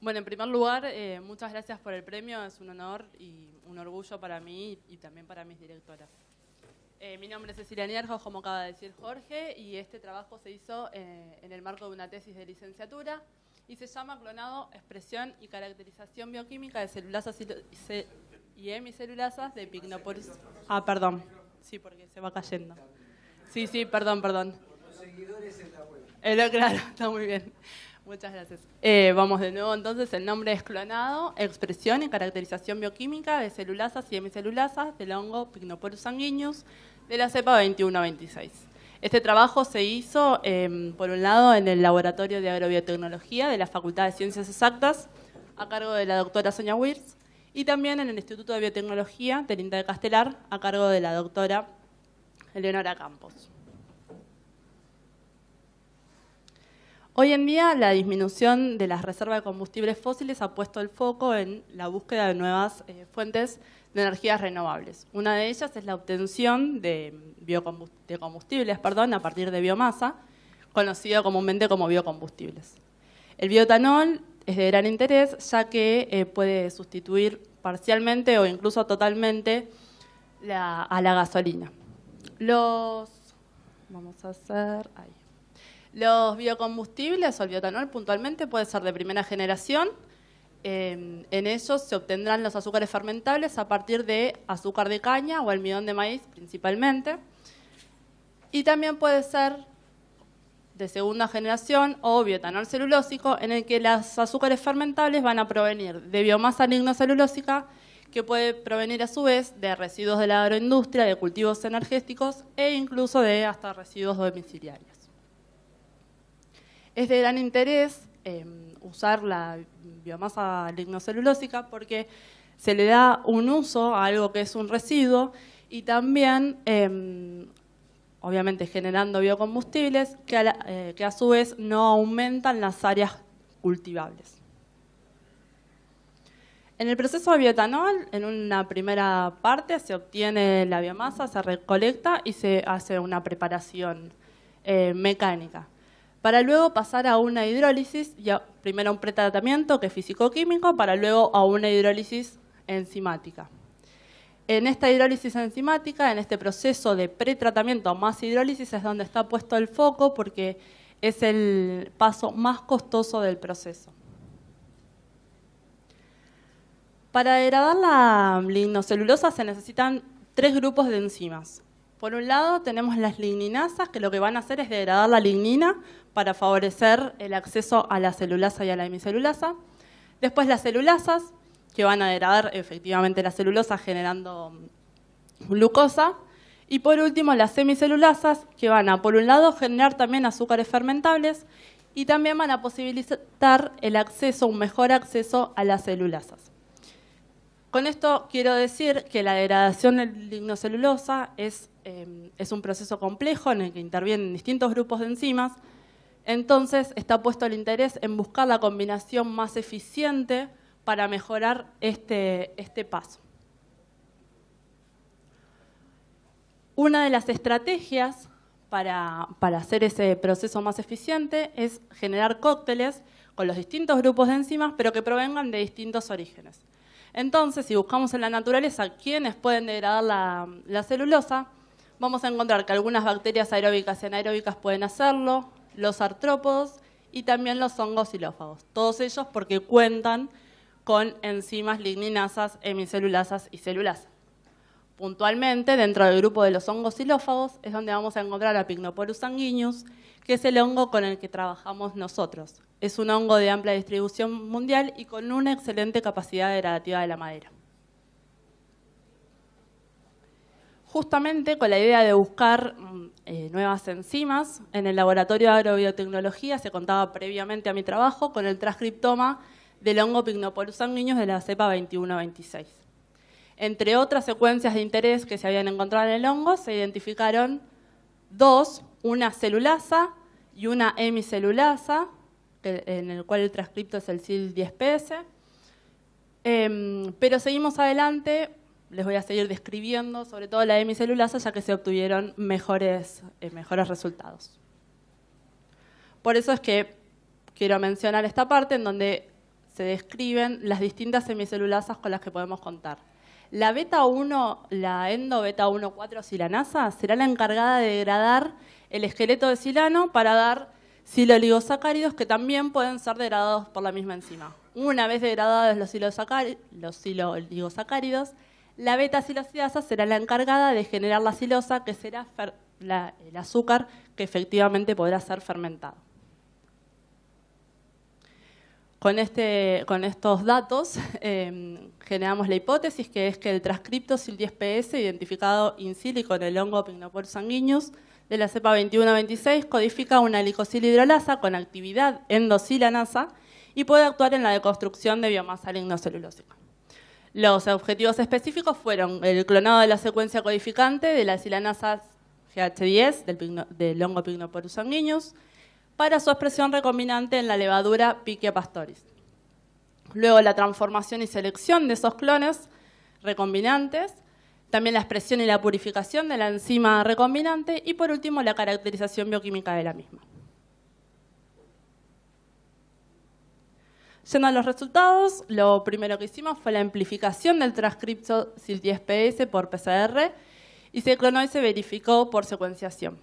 Bueno, en primer lugar, muchas gracias por el premio. Es un honor y un orgullo para mí y también para mis directoras. Mi nombre es Cecilia Nierjo, como acaba de decir Jorge, y este trabajo se hizo en el marco de una tesis de licenciatura y se llama Clonado, expresión y caracterización bioquímica de celulasas y hemicelulasas de Pycnoporus. Ah, perdón. Sí, porque se va cayendo. Sí, perdón. Los seguidores en la web. Claro, está muy bien. Muchas gracias. Vamos de nuevo, entonces, el nombre es Clonado, expresión y caracterización bioquímica de celulasas y hemicelulasas del hongo Pycnoporus sanguineus de la cepa 2126. Este trabajo se hizo, por un lado, en el Laboratorio de Agrobiotecnología de la Facultad de Ciencias Exactas, a cargo de la doctora Sonia Wirtz, y también en el Instituto de Biotecnología del INTA de Castelar, a cargo de la doctora Eleonora Campos. Hoy en día, la disminución de las reservas de combustibles fósiles ha puesto el foco en la búsqueda de nuevas fuentes de energías renovables. Una de ellas es la obtención de combustibles a partir de biomasa, conocido comúnmente como biocombustibles. El bioetanol es de gran interés, ya que puede sustituir parcialmente o incluso totalmente a la gasolina. Los biocombustibles o el bioetanol puntualmente puede ser de primera generación. En ellos se obtendrán los azúcares fermentables a partir de azúcar de caña o almidón de maíz principalmente. Y también puede ser de segunda generación o bioetanol celulósico, en el que los azúcares fermentables van a provenir de biomasa lignocelulósica, que puede provenir a su vez de residuos de la agroindustria, de cultivos energéticos e incluso de hasta residuos domiciliarios. Es de gran interés usar la biomasa lignocelulósica porque se le da un uso a algo que es un residuo y también, obviamente, generando biocombustibles que a su vez no aumentan las áreas cultivables. En el proceso de bioetanol, en una primera parte se obtiene la biomasa, se recolecta y se hace una preparación mecánica, para luego pasar a una hidrólisis, primero a un pretratamiento que es físico-químico, para luego a una hidrólisis enzimática. En esta hidrólisis enzimática, en este proceso de pretratamiento más hidrólisis, es donde está puesto el foco porque es el paso más costoso del proceso. Para degradar la lignocelulosa se necesitan 3 grupos de enzimas. Por un lado tenemos las ligninasas, que lo que van a hacer es degradar la lignina para favorecer el acceso a la celulasa y a la hemicelulasa. Después las celulasas, que van a degradar efectivamente la celulosa generando glucosa. Y por último las hemicelulasas, que van a, por un lado, generar también azúcares fermentables y también van a posibilitar el acceso, un mejor acceso a las celulasas. Con esto quiero decir que la degradación de lignocelulosa es un proceso complejo en el que intervienen distintos grupos de enzimas. Entonces está puesto el interés en buscar la combinación más eficiente para mejorar este paso. Una de las estrategias para hacer ese proceso más eficiente es generar cócteles con los distintos grupos de enzimas, pero que provengan de distintos orígenes. Entonces, si buscamos en la naturaleza quiénes pueden degradar la celulosa, vamos a encontrar que algunas bacterias aeróbicas y anaeróbicas pueden hacerlo, los artrópodos y también los hongos xilófagos. Todos ellos porque cuentan con enzimas ligninasas, hemicelulasas y celulasas. Puntualmente, dentro del grupo de los hongos xilófagos es donde vamos a encontrar a Pycnoporus sanguineus, que es el hongo con el que trabajamos nosotros. Es un hongo de amplia distribución mundial y con una excelente capacidad degradativa de la madera. Justamente con la idea de buscar nuevas enzimas, en el Laboratorio de Agrobiotecnología se contaba previamente a mi trabajo con el transcriptoma del hongo Pycnoporus sanguineus de la cepa 2126. Entre otras secuencias de interés que se habían encontrado en el hongo, se identificaron 2, una celulasa y una hemicelulasa, en el cual el transcripto es el CYL10PS. Pero seguimos adelante, les voy a seguir describiendo sobre todo la hemicelulasa, ya que se obtuvieron mejores resultados. Por eso es que quiero mencionar esta parte en donde se describen las distintas semicelulasas con las que podemos contar. La beta 1, la endo beta 1,4 silanasa, será la encargada de degradar el esqueleto de silano para dar siloligosacáridos que también pueden ser degradados por la misma enzima. Una vez degradados los siloligosacáridos, la beta-silosidasa será la encargada de generar la silosa, que será el azúcar que efectivamente podrá ser fermentado. Con estos datos generamos la hipótesis que es que el transcripto SIL10PS identificado in silico en el hongo Pycnoporus sanguineus de la cepa 2126 codifica una glicosilhidrolasa con actividad endosilanasa y puede actuar en la deconstrucción de biomasa lignocelulósica. Los objetivos específicos fueron el clonado de la secuencia codificante de la silanasa GH10 del hongo Pycnoporus sanguineus para su expresión recombinante en la levadura Pichia pastoris. Luego la transformación y selección de esos clones recombinantes, también la expresión y la purificación de la enzima recombinante y por último la caracterización bioquímica de la misma. Yendo a los resultados, lo primero que hicimos fue la amplificación del transcripto SIL10PS por PCR y se clonó y se verificó por secuenciación.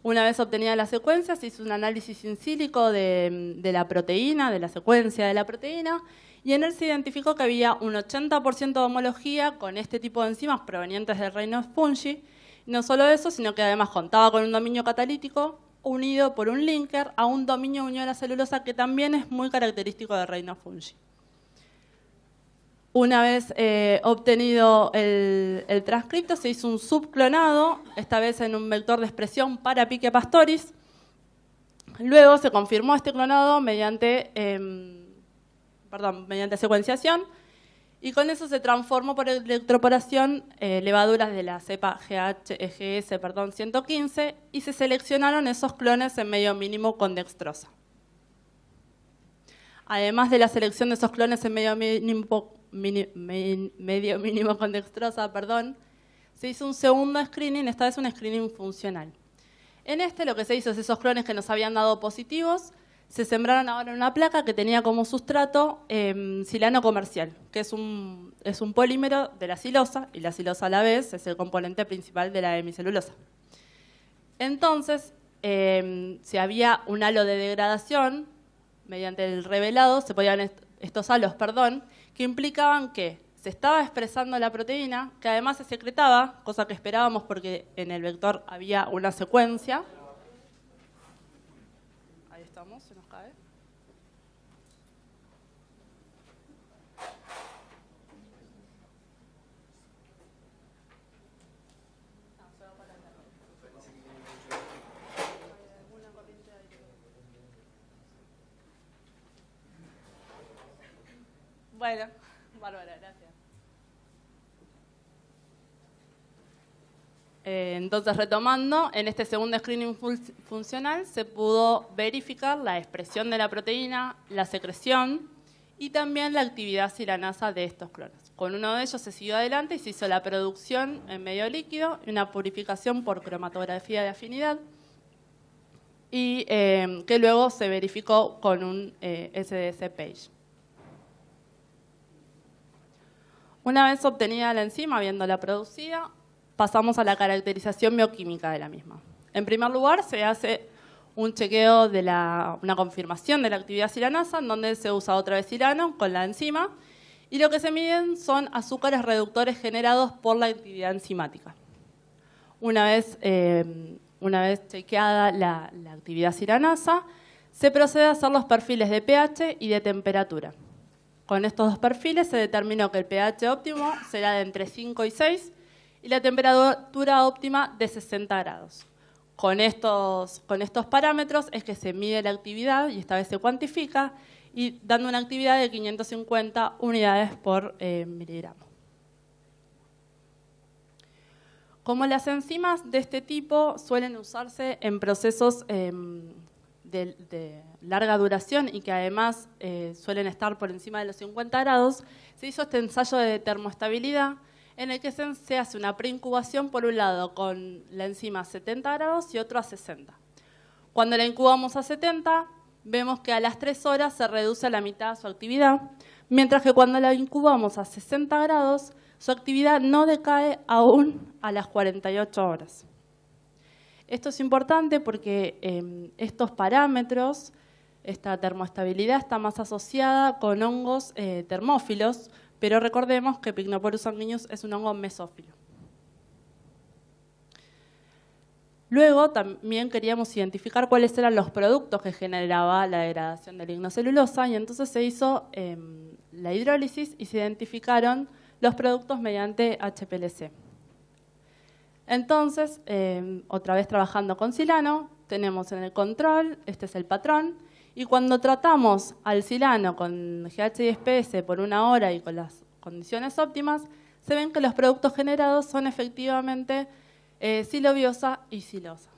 Una vez obtenida la secuencia, se hizo un análisis in silico de la proteína, de la secuencia de la proteína, y en él se identificó que había un 80% de homología con este tipo de enzimas provenientes del reino fungi. Y no solo eso, sino que además contaba con un dominio catalítico unido por un linker a un dominio unión a la celulosa que también es muy característico del reino fungi. Una vez obtenido el transcripto, se hizo un subclonado, esta vez en un vector de expresión para Pichia pastoris. Luego se confirmó este clonado mediante secuenciación y con eso se transformó por electroporación levaduras de la cepa GS 115 y se seleccionaron esos clones en medio mínimo con dextrosa. Además de la selección de esos clones en medio mínimo con dextrosa, se hizo un segundo screening, esta vez un screening funcional. En este lo que se hizo es esos clones que nos habían dado positivos, se sembraron ahora en una placa que tenía como sustrato silano comercial, que es un polímero de la silosa, y la silosa a la vez es el componente principal de la hemicelulosa. Entonces, si había un halo de degradación, mediante el revelado, se podían estos halos, que implicaban que se estaba expresando la proteína, que además se secretaba, cosa que esperábamos porque en el vector había una secuencia. Ahí estamos, se nos cae. Bueno, Bárbara, gracias. Entonces, retomando, en este segundo screening funcional se pudo verificar la expresión de la proteína, la secreción y también la actividad silanasa de estos clones. Con uno de ellos se siguió adelante y se hizo la producción en medio líquido y una purificación por cromatografía de afinidad y que luego se verificó con un SDS page. Una vez obtenida la enzima, habiéndola producida, pasamos a la caracterización bioquímica de la misma. En primer lugar, se hace un chequeo de una confirmación de la actividad silanasa, en donde se usa otra vez silano con la enzima, y lo que se miden son azúcares reductores generados por la actividad enzimática. Una vez chequeada la actividad silanasa, se procede a hacer los perfiles de pH y de temperatura. Con estos dos perfiles se determinó que el pH óptimo será de entre 5 y 6 y la temperatura óptima de 60 grados. Con estos parámetros es que se mide la actividad y esta vez se cuantifica y dando una actividad de 550 unidades por miligramo. Como las enzimas de este tipo suelen usarse en procesos de larga duración y que además suelen estar por encima de los 50 grados, se hizo este ensayo de termoestabilidad en el que se hace una preincubación por un lado con la enzima a 70 grados y otro a 60. Cuando la incubamos a 70, vemos que a las 3 horas se reduce a la mitad su actividad, mientras que cuando la incubamos a 60 grados, su actividad no decae aún a las 48 horas. Esto es importante porque estos parámetros, esta termoestabilidad está más asociada con hongos termófilos, pero recordemos que Pycnoporus sanguineus es un hongo mesófilo. Luego también queríamos identificar cuáles eran los productos que generaba la degradación de lignocelulosa y entonces se hizo la hidrólisis y se identificaron los productos mediante HPLC. Entonces, otra vez trabajando con silano, tenemos en el control, este es el patrón, y cuando tratamos al silano con GH y SPS por 1 hora y con las condiciones óptimas, se ven que los productos generados son efectivamente silobiosa y silosa.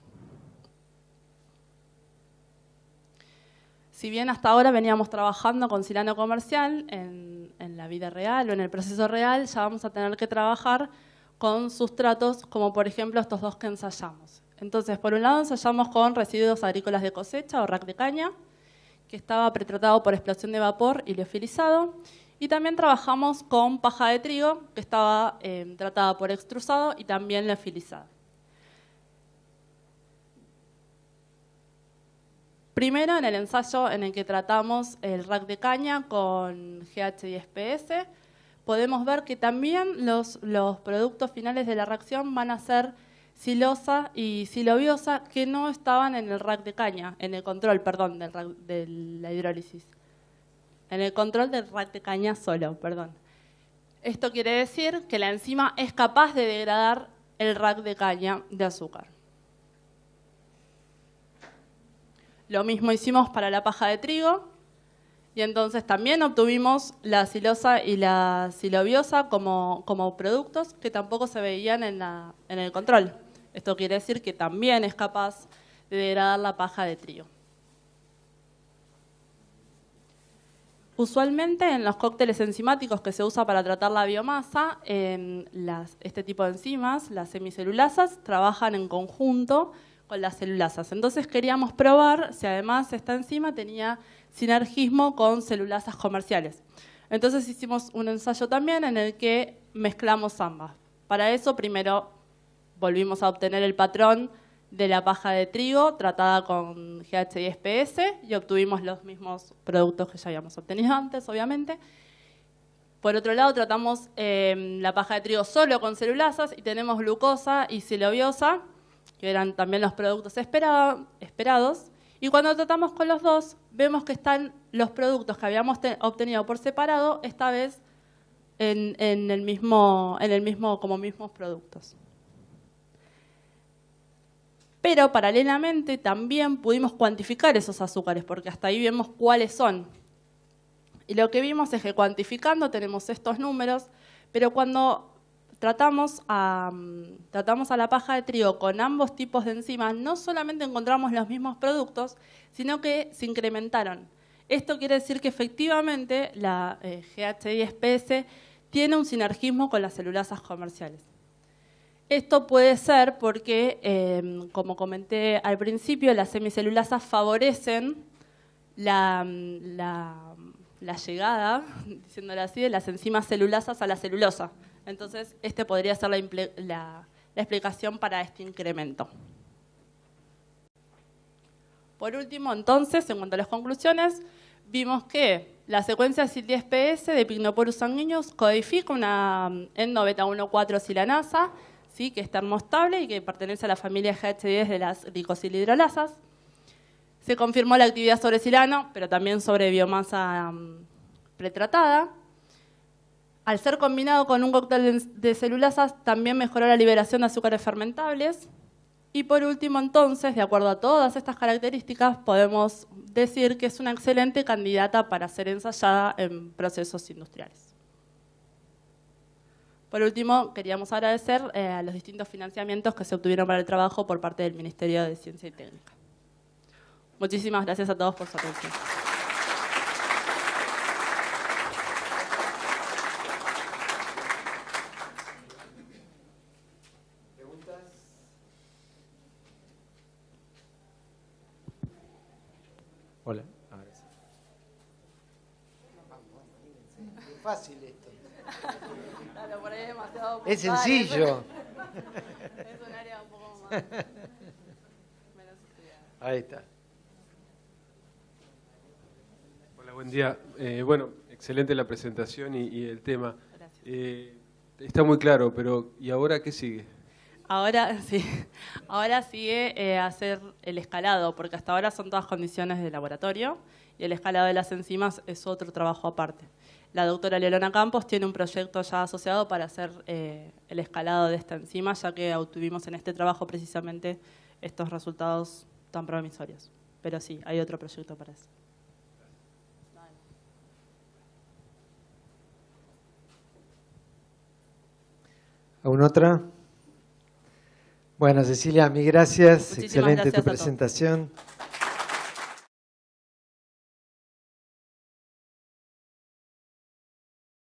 Si bien hasta ahora veníamos trabajando con silano comercial en la vida real o en el proceso real, ya vamos a tener que trabajar con sustratos como por ejemplo estos dos que ensayamos. Entonces, por un lado ensayamos con residuos agrícolas de cosecha o rack de caña, que estaba pretratado por explosión de vapor y liofilizado, y también trabajamos con paja de trigo, que estaba tratada por extrusado y también liofilizada. Primero, en el ensayo en el que tratamos el rack de caña con GH y SPS, podemos ver que también los productos finales de la reacción van a ser silosa y silobiosa que no estaban en el rack de caña, en el control, perdón, de la hidrólisis. En el control del rack de caña solo, perdón. Esto quiere decir que la enzima es capaz de degradar el rack de caña de azúcar. Lo mismo hicimos para la paja de trigo y entonces también obtuvimos la silosa y la silobiosa como productos que tampoco se veían en el control. Esto quiere decir que también es capaz de degradar la paja de trigo. Usualmente en los cócteles enzimáticos que se usa para tratar la biomasa, este tipo de enzimas, las semicelulasas, trabajan en conjunto con las celulasas. Entonces queríamos probar si además esta enzima tenía sinergismo con celulasas comerciales. Entonces hicimos un ensayo también en el que mezclamos ambas. Para eso primero volvimos a obtener el patrón de la paja de trigo tratada con GH y SPS y obtuvimos los mismos productos que ya habíamos obtenido antes, obviamente. Por otro lado, tratamos la paja de trigo solo con celulasas y tenemos glucosa y silobiosa, que eran también los productos esperados. Y cuando tratamos con los dos, vemos que están los productos que habíamos obtenido por separado, esta vez en el mismo como mismos productos. Pero paralelamente también pudimos cuantificar esos azúcares, porque hasta ahí vemos cuáles son. Y lo que vimos es que cuantificando tenemos estos números, pero cuando tratamos a la paja de trigo con ambos tipos de enzimas, no solamente encontramos los mismos productos, sino que se incrementaron. Esto quiere decir que efectivamente la GH y SPS tiene un sinergismo con las celulasas comerciales. Esto puede ser porque, como comenté al principio, las semicelulasas favorecen la llegada, diciéndolo así, de las enzimas celulasas a la celulosa. Entonces, podría ser la explicación para este incremento. Por último, entonces, en cuanto a las conclusiones, vimos que la secuencia CYP10PS de Pycnoporus sanguineus codifica una endo-beta-1,4-silanasa, ¿sí?, que es termostable y que pertenece a la familia GH10 de las glicosilhidrolasas. Se confirmó la actividad sobre silano, pero también sobre biomasa pretratada. Al ser combinado con un cóctel de celulasas, también mejoró la liberación de azúcares fermentables. Y por último, entonces, de acuerdo a todas estas características, podemos decir que es una excelente candidata para ser ensayada en procesos industriales. Por último, queríamos agradecer a los distintos financiamientos que se obtuvieron para el trabajo por parte del Ministerio de Ciencia y Técnica. Muchísimas gracias a todos por su atención. ¿Preguntas? Hola. fácil esto. Claro, por ahí es demasiado... Es sencillo. Es un área un poco más... menos estudiada. Ahí está. Hola, buen día. Bueno, excelente la presentación y el tema. Gracias. Está muy claro, pero ¿y ahora qué sigue? Ahora sí, ahora sigue hacer el escalado, porque hasta ahora son todas condiciones de laboratorio y el escalado de las enzimas es otro trabajo aparte. La doctora Leonora Campos tiene un proyecto ya asociado para hacer el escalado de esta enzima, ya que obtuvimos en este trabajo precisamente estos resultados tan promisorios. Pero sí, hay otro proyecto para eso. ¿Alguna otra? Bueno, Cecilia, mil gracias. Muchísimas Excelente gracias tu a todos. presentación.